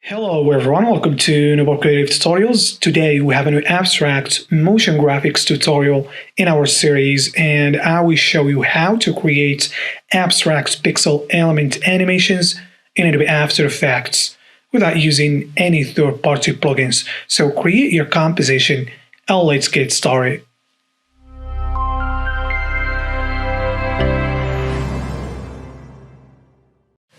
Hello everyone, welcome to Nobel Creative Tutorials. Today we have a new abstract motion graphics tutorial in our series, and I will show you how to create abstract pixel element animations in Adobe After Effects without using any third-party plugins. So create your composition and let's get started.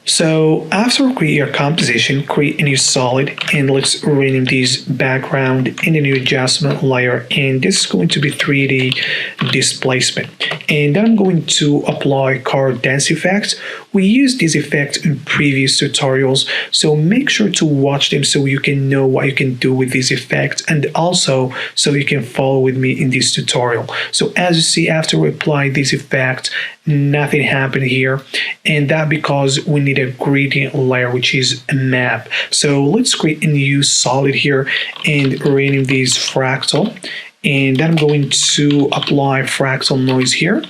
So after create your composition, create a new solid, and let's rename this background in a new adjustment layer, and this is going to be 3D displacement. And then I'm going to apply color density effect. We used this effect in previous tutorials, so make sure to watch them so you can know what you can do with this effect, and also so you can follow with me in this tutorial. So as you see, after we apply this effect, nothing happened here, and that because we need a gradient layer, which is a map. So let's create a new solid here and rename this fractal, and then I'm going to apply fractal noise here,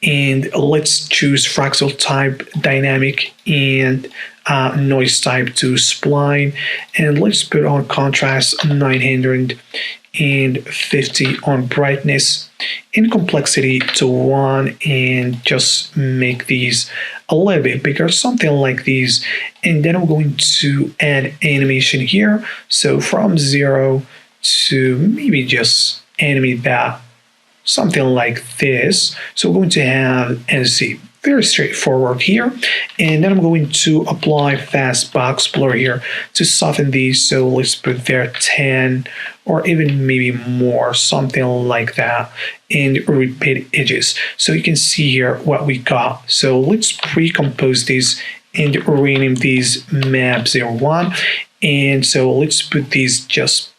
and let's choose fractal type dynamic and noise type to spline, and let's put on contrast 950 on brightness and complexity to 1, and just make these a little bit bigger, something like these. And then I'm going to add animation here, so from 0 to maybe just animate that, something like this. So we're going to have, as you see, very straightforward here. And then I'm going to apply fast box blur here to soften these. So let's put there 10 or even maybe more, something like that, and repeat edges. So you can see here what we got. So let's pre-compose this and rename these map 01. And so let's put these just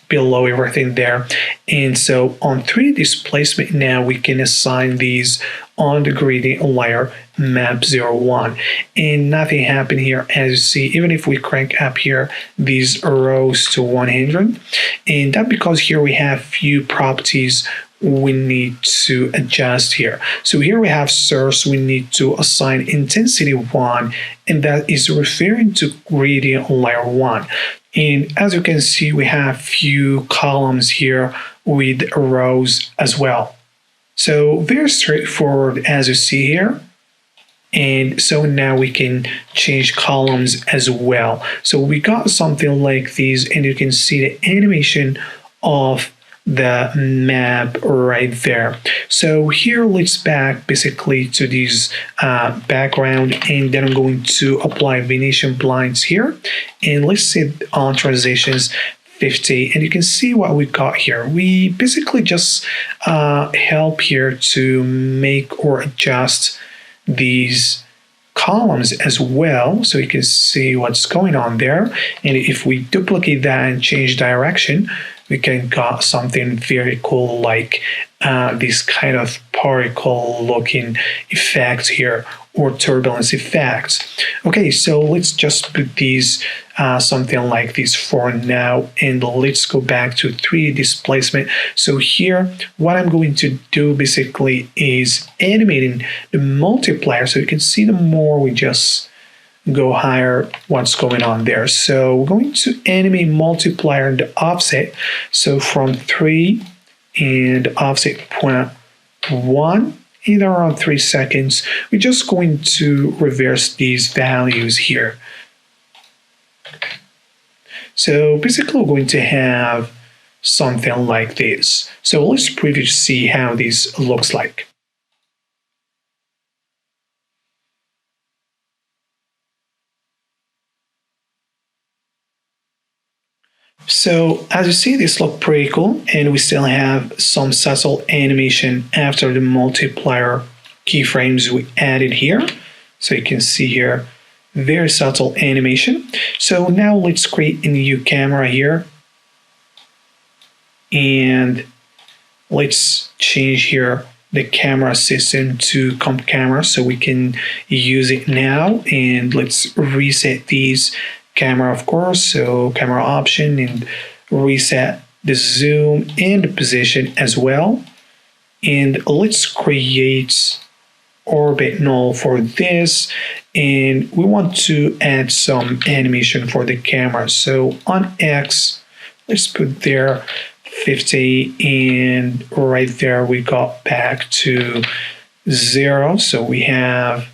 below everything there. And so on 3D displacement now we can assign these on the gradient layer map 01, and nothing happened here. As you see, even if we crank up here, these rows to 100, and that because here we have few properties we need to adjust here. So here we have source, we need to assign intensity 1, and that is referring to gradient layer 1. And as you can see, we have few columns here with rows as well. So very straightforward, as you see here. And so now we can change columns as well. So we got something like these, and you can see the animation of the map right there. So here let's back basically to this background, and then I'm going to apply Venetian blinds here, and let's set on transitions 50, and you can see what we got here. We basically just help here to make or adjust these columns as well, so you can see what's going on there. And if we duplicate that and change direction, we can got something very cool, like this kind of particle looking effect here, or turbulence effects. Okay, so let's just put these something like this for now, and let's go back to 3D displacement. So here what I'm going to do basically is animating the multiplier, so you can see the more we just go higher what's going on there. So we're going to animate multiplier and the offset, so from 3 and offset 0.1 in around 3 seconds. We're just going to reverse these values here. So basically we're going to have something like this. So let's preview to see how this looks like. So as you see, this looks pretty cool, and we still have some subtle animation after the multiplier keyframes we added here. So you can see here, very subtle animation. So now let's create a new camera here, and let's change here the camera system to comp camera so we can use it now. And let's reset these camera, of course, so camera option, and reset the zoom and the position as well. And let's create orbit null for this, and we want to add some animation for the camera. So on X, let's put there 50, and right there we got back to 0. So we have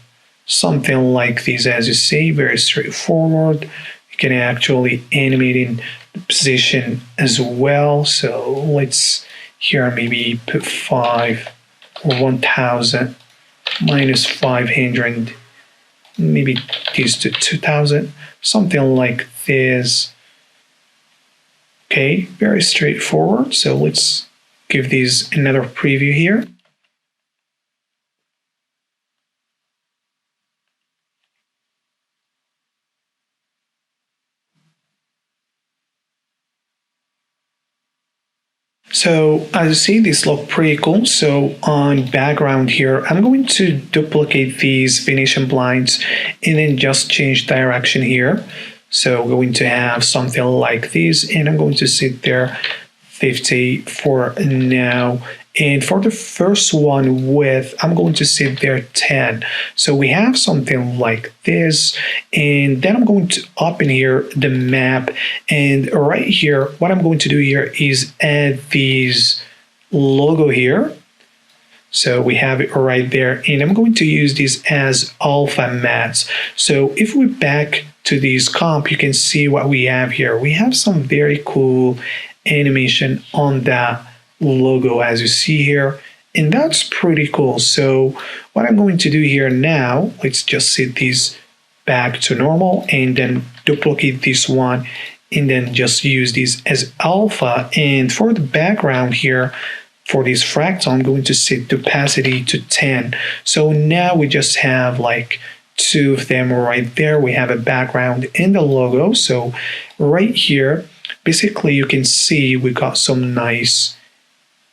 something like this, as you see, very straightforward. You can actually animate in the position as well. So let's here maybe put 5 or 1000 minus 500, maybe these to 2000, something like this. Okay, very straightforward. So let's give these another preview here. So as you see, these look pretty cool. So on background here, I'm going to duplicate these Venetian blinds and then just change direction here. So we're going to have something like this, and I'm going to sit there 50 for now. And for the first one width, I'm going to sit there 10. So we have something like this, and then I'm going to open here the map, and right here, what I'm going to do here is add these logo here. So we have it right there, and I'm going to use this as alpha mats. So if we back to this comp, you can see what we have here. We have some very cool animation on that logo, as you see here, and that's pretty cool. So what I'm going to do here now, let's just set these back to normal and then duplicate this one and then just use this as alpha. And for the background here, for this fractal, I'm going to set the opacity to 10. So now we just have like two of them right there. We have a background and the logo. So right here, basically you can see we got some nice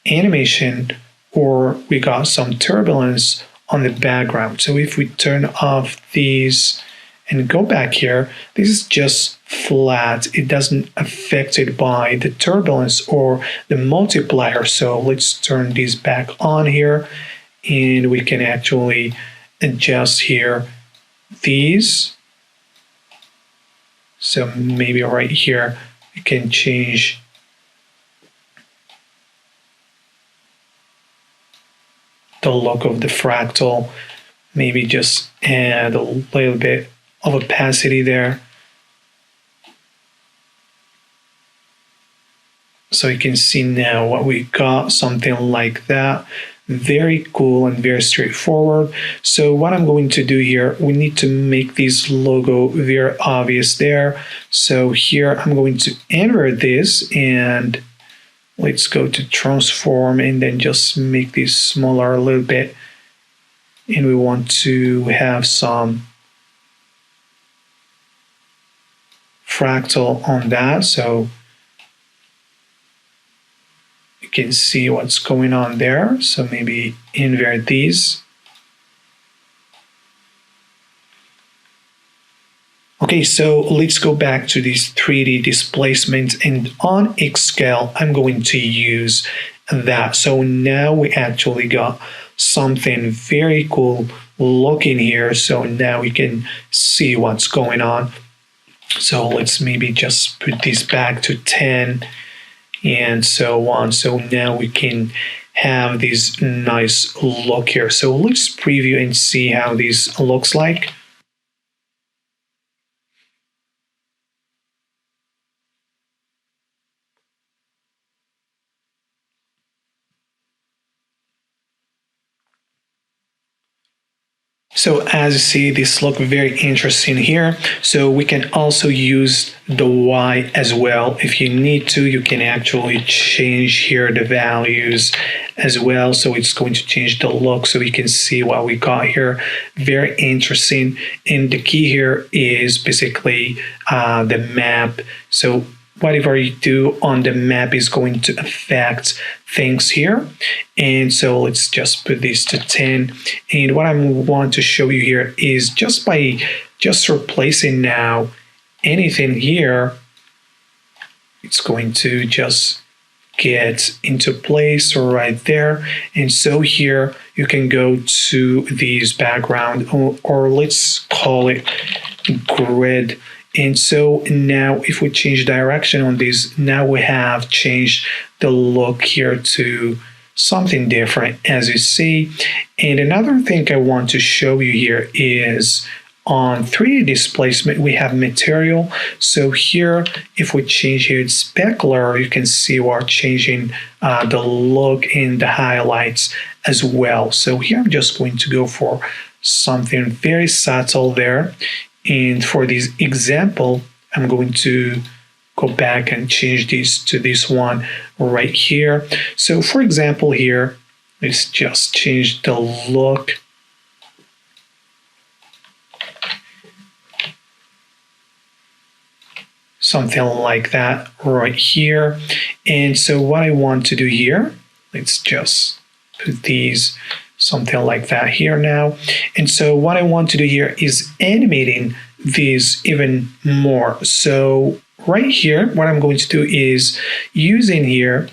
animation, or we got some turbulence on the background. So if we turn off these and go back here, this is just flat. It doesn't affect it by the turbulence or the multiplier. So let's turn these back on here, and we can actually adjust here these. So maybe right here we can change the look of the fractal, maybe just add a little bit of opacity there. So you can see now what we got, something like that. Very cool and very straightforward. So what I'm going to do here, we need to make this logo very obvious there. So here I'm going to invert this, and let's go to transform and then just make this smaller a little bit. And we want to have some fractal on that. So you can see what's going on there. So maybe invert these. Okay, so let's go back to these 3D displacements, and on X scale, I'm going to use that. So now we actually got something very cool looking here. So now we can see what's going on. So let's maybe just put this back to 10 and so on. So now we can have this nice look here. So let's preview and see how this looks like. So as you see, this look very interesting here. So we can also use the Y as well. If you need to, you can actually change here the values as well. So it's going to change the look, so we can see what we got here. Very interesting. And the key here is basically the map. So whatever you do on the map is going to affect things here. And so let's just put this to 10. And what I want to show you here is just by just replacing now anything here, it's going to just get into place right there. And so here you can go to this background, or let's call it grid. And so now if we change direction on this, now we have changed the look here to something different, as you see. And another thing I want to show you here is on 3D displacement, we have material. So here, if we change here its specular, you can see we're changing the look in the highlights as well. So here I'm just going to go for something very subtle there. And for this example, I'm going to go back and change this to this one right here. So for example here, let's just change the look. Something like that right here. And so what I want to do here, let's just put these something like that here now. And so what I want to do here is animating these even more. So right here, what I'm going to do is using here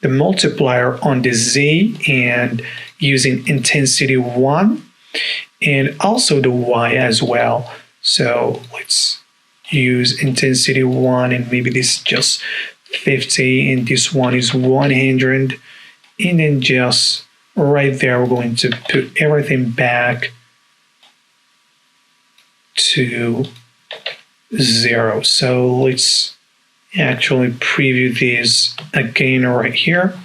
the multiplier on the Z and using intensity 1 and also the Y as well. So let's use intensity 1 and maybe this is just 50 and this one is 100, and then just right there we're going to put everything back to 0. So let's actually preview this again right here.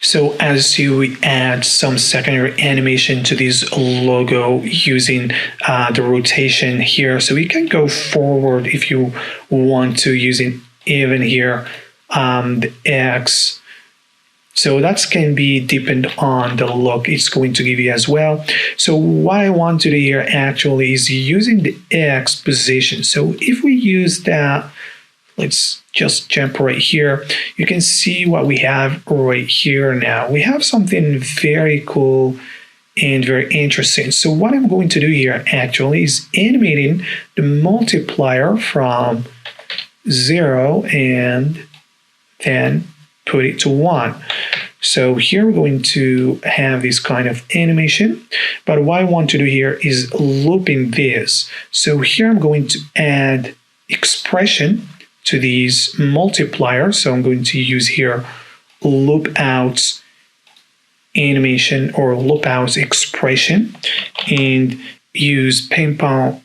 So as you add some secondary animation to this logo using the rotation here, so you can go forward if you want to using even here the X. So that can be depend on the look it's going to give you as well. So what I want to do here actually is using the X position. So if we use that, let's just jump right here. You can see what we have right here now. We have something very cool and very interesting. So what I'm going to do here actually is animating the multiplier from 0 and then put it to 1. So here we're going to have this kind of animation, but what I want to do here is looping this. So here I'm going to add expression to these multipliers. So I'm going to use here loop out animation or loop out expression and use ping pong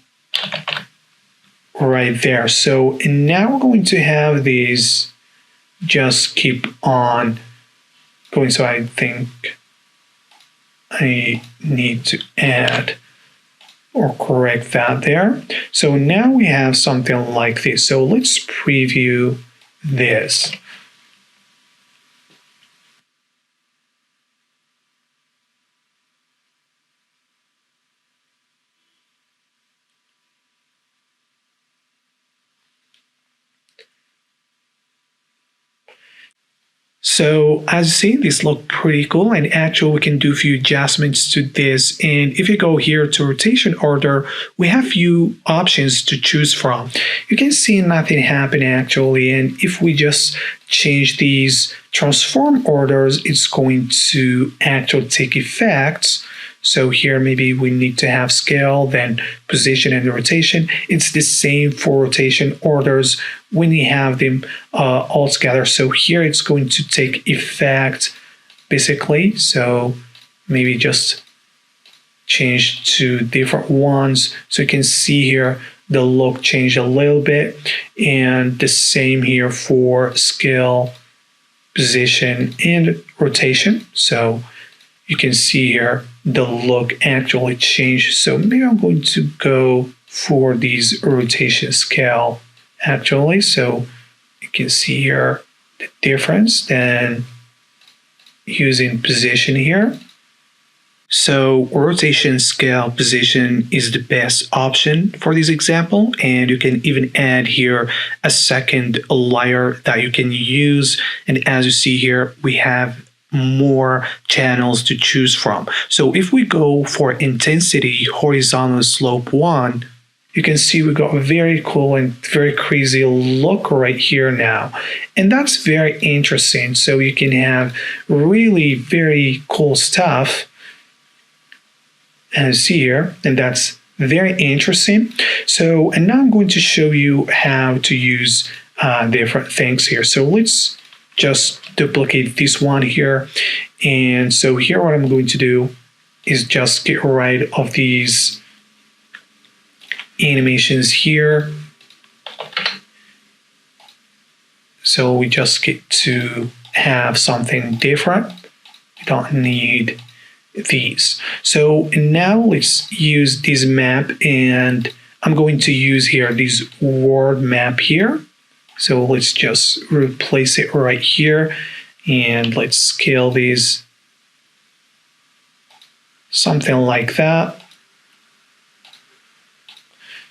right there. So now we're going to have these just keep on going. So I think I need to add or correct that there. So now we have something like this. So let's preview this. So as you see, this looks pretty cool, and actually we can do a few adjustments to this. And if you go here to rotation order, we have few options to choose from. You can see nothing happen actually, and if we just change these transform orders, it's going to actually take effect. So here maybe we need to have scale, then position and rotation. It's the same for rotation orders when you have them all together. So here it's going to take effect basically. So maybe just change to different ones. So you can see here the look change a little bit, and the same here for scale, position, and rotation. So you can see here the look actually changed. So maybe I'm going to go for these rotation scale actually. So you can see here the difference then using position here. So rotation scale position is the best option for this example, and you can even add here a second layer that you can use. And as you see here, we have more channels to choose from. So if we go for intensity horizontal slope 1, you can see we got a very cool and very crazy look right here now. And that's very interesting. So you can have really very cool stuff as see here, and that's very interesting. So, and now I'm going to show you how to use different things here. So let's just duplicate this one here. And so here what I'm going to do is just get rid of these animations here. So we just get to have something different. We don't need these. So now let's use this map, and I'm going to use here this world map here. So let's just replace it right here, and let's scale these something like that.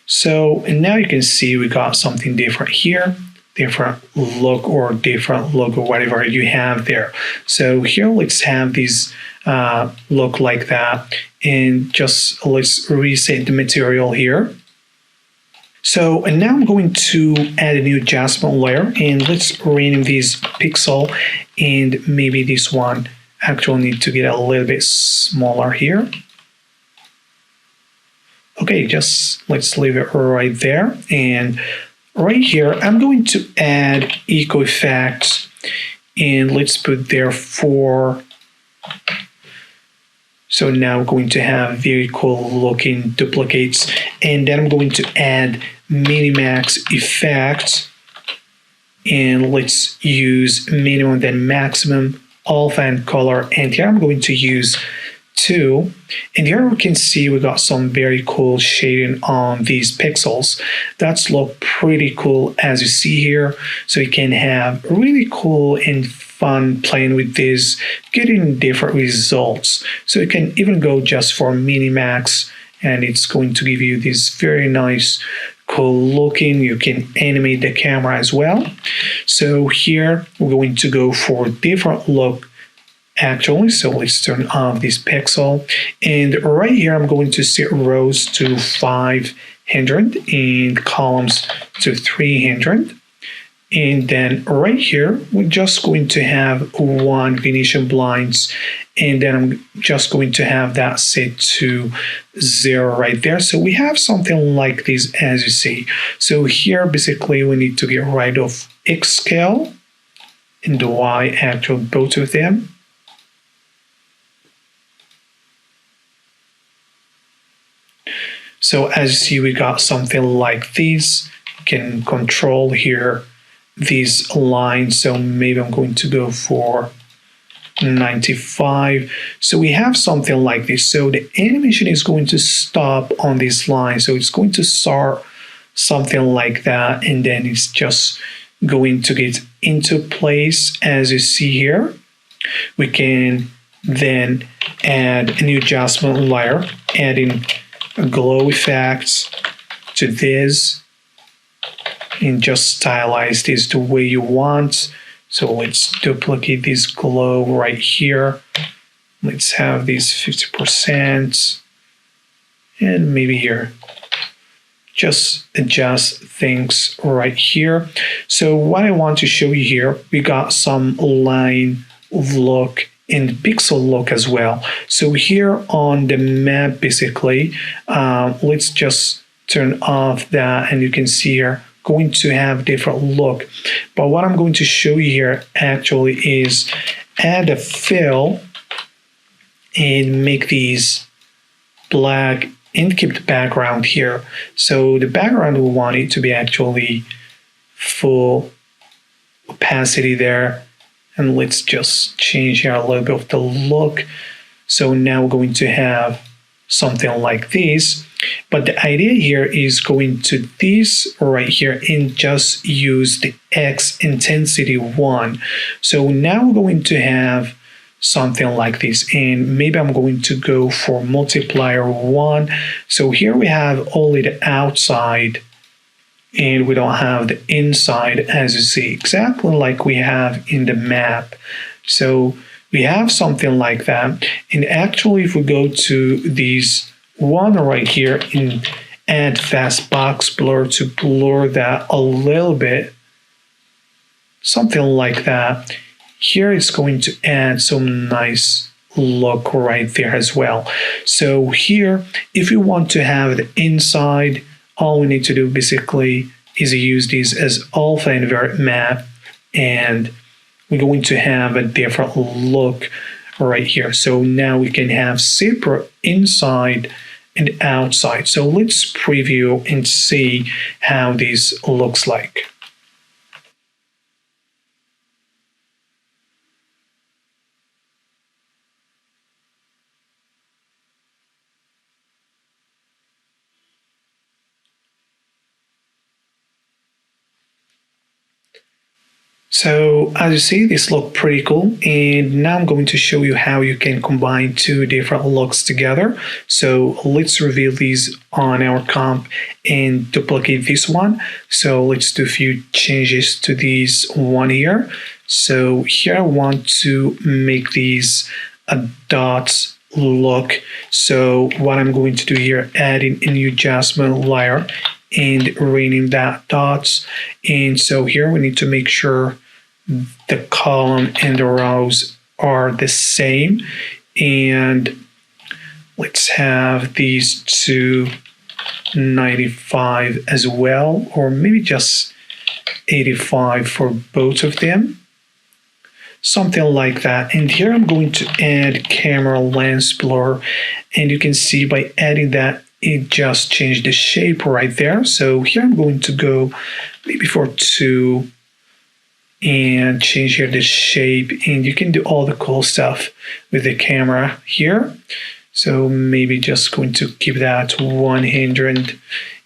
So, and now you can see we got something different here, different look or different logo, whatever you have there. So here let's have these look like that, and just let's reset the material here. So, and now I'm going to add a new adjustment layer, and let's rename this pixel, and maybe this one actually need to get a little bit smaller here. Okay, just let's leave it right there. And right here, I'm going to add echo effects, and let's put there 4. So now I'm going to have very cool looking duplicates, and then I'm going to add minimax effects, and let's use minimum then maximum, alpha and color, and here I'm going to use 2. And here we can see we got some very cool shading on these pixels. That's look pretty cool as you see here. So you can have really cool and fun playing with this, getting different results. So you can even go just for minimax, and it's going to give you this very nice cool looking. You can animate the camera as well. So here we're going to go for different look actually. So let's turn off this pixel, and right here I'm going to set rows to 500 and columns to 300. And then right here we're just going to have 1 Venetian blinds, and then I'm just going to have that set to 0 right there. So we have something like this as you see. So here basically we need to get rid of X scale and the Y actual, both of them. So as you see, we got something like this. You can control here these lines. So maybe I'm going to go for 95. So we have something like this. So the animation is going to stop on this line. So it's going to start something like that, and then it's just going to get into place as you see here. We can then add a new adjustment layer, adding glow effects to this, and just stylize this the way you want. So let's duplicate this glow right here. Let's have these 50%, and maybe here. Just adjust things right here. So what I want to show you here, we got some line look and pixel look as well. So here on the map, basically, let's just turn off that, and you can see here going to have different look. But what I'm going to show you here actually is add a fill and make these black and keep the background here. So the background, we want it to be actually full opacity there. And let's just change here a little bit of the look. So now we're going to have something like this. But the idea here is going to this right here and just use the X intensity 1. So now we're going to have something like this, and maybe I'm going to go for multiplier 1. So here we have only the outside, and we don't have the inside, as you see, exactly like we have in the map. So we have something like that. And actually, if we go to these one right here in add fast box blur to blur that a little bit, something like that, here it's going to add some nice look right there as well. So here, if you want to have the inside, all we need to do basically is use this as alpha invert map, and we're going to have a different look right here. So now we can have separate inside and outside. So let's preview and see how this looks like. So as you see, this look pretty cool, and now I'm going to show you how you can combine two different looks together. So let's reveal these on our comp and duplicate this one. So let's do a few changes to these one here. So here I want to make these a dots look. So what I'm going to do here, adding a new adjustment layer and rename that dots. And so here we need to make sure the column and the rows are the same, and let's have these two 95 as well, or maybe just 85 for both of them, something like that. And here I'm going to add camera lens blur, and you can see by adding that it just changed the shape right there. So here I'm going to go maybe for 2 and change here the shape, and you can do all the cool stuff with the camera here. So maybe just going to keep that 100,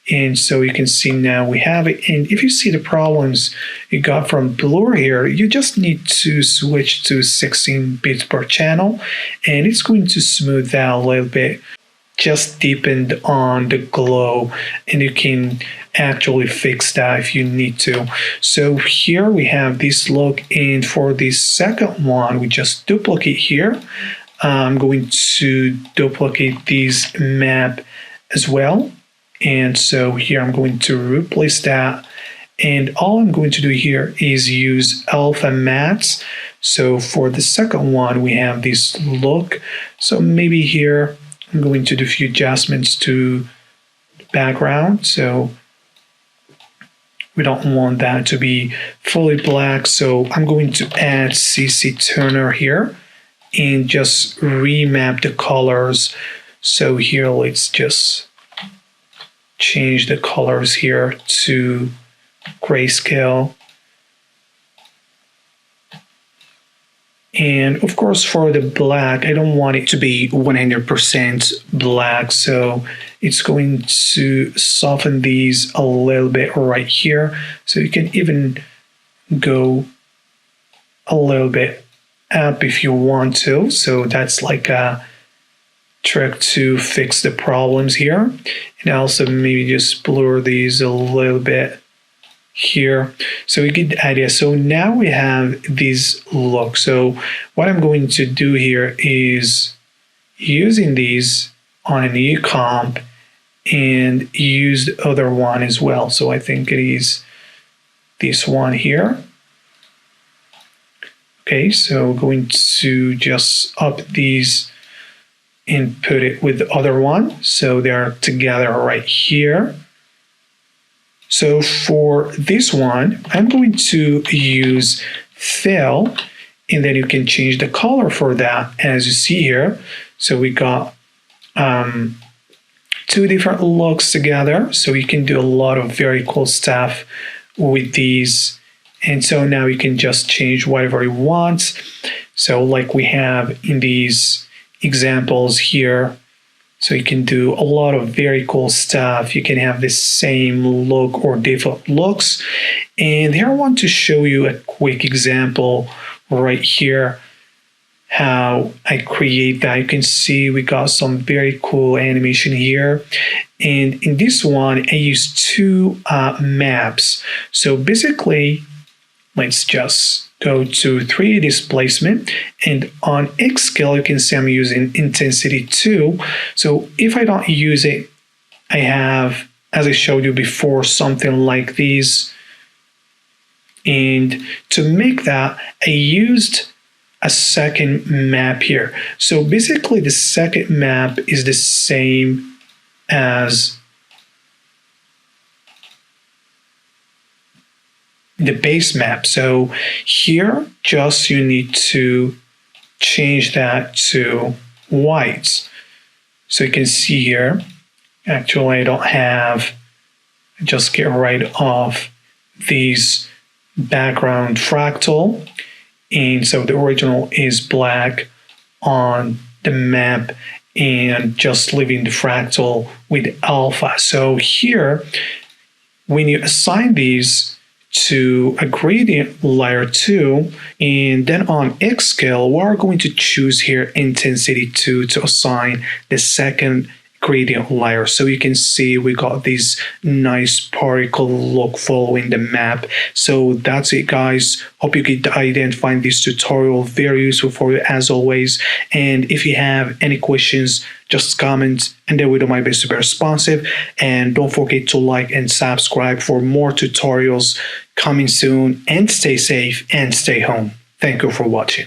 and so you can see now we have it. And if you see the problems you got from blur here, you just need to switch to 16 bits per channel, and it's going to smooth that a little bit, just deepened on the glow, and you can actually fix that if you need to. So here we have this look, and for this second one we just duplicate here. I'm going to duplicate this map as well, and so here I'm going to replace that, and all I'm going to do here is use alpha mats. So for the second one we have this look, so maybe here I'm going to do a few adjustments to the background. So we don't want that to be fully black. So I'm going to add CC Turner here and just remap the colors. So here, let's just change the colors here to grayscale. And of course, for the black, I don't want it to be 100% black, so it's going to soften these a little bit right here. So you can even go a little bit up if you want to. So that's like a trick to fix the problems here. And also maybe just blur these a little bit here, so we get the idea. So now we have this look. So what I'm going to do here is using these on a new comp and use the other one as well. So I think it is this one here. Okay, so going to just up these and put it with the other one, so they're together right here. So for this one, I'm going to use fill, and then you can change the color for that, as you see here. So we got two different looks together, so you can do a lot of very cool stuff with these. And so now you can just change whatever you want. So like we have in these examples here, so you can do a lot of very cool stuff. You can have the same look or different looks. And here I want to show you a quick example right here, how I create that. You can see we got some very cool animation here. And in this one, I use two maps. So basically, let's just go to 3D displacement, and on X scale, you can see I'm using intensity 2. So if I don't use it, I have, as I showed you before, something like these. And to make that, I used a second map here. So basically the second map is the same as the base map. So here, just you need to change that to white. So you can see here, actually I don't have, just get rid of these background fractal. And so the original is black on the map and just leaving the fractal with alpha. So here, when you assign these to a gradient layer 2, and then on X scale, we're going to choose here intensity 2 to assign the second gradient layer. So you can see we got this nice particle look following the map. So that's it, guys. Hope you could identify this tutorial very useful for you as always. And if you have any questions, just comment and I will do my best to be responsive. And don't forget to like and subscribe for more tutorials coming soon. And stay safe and stay home. Thank you for watching.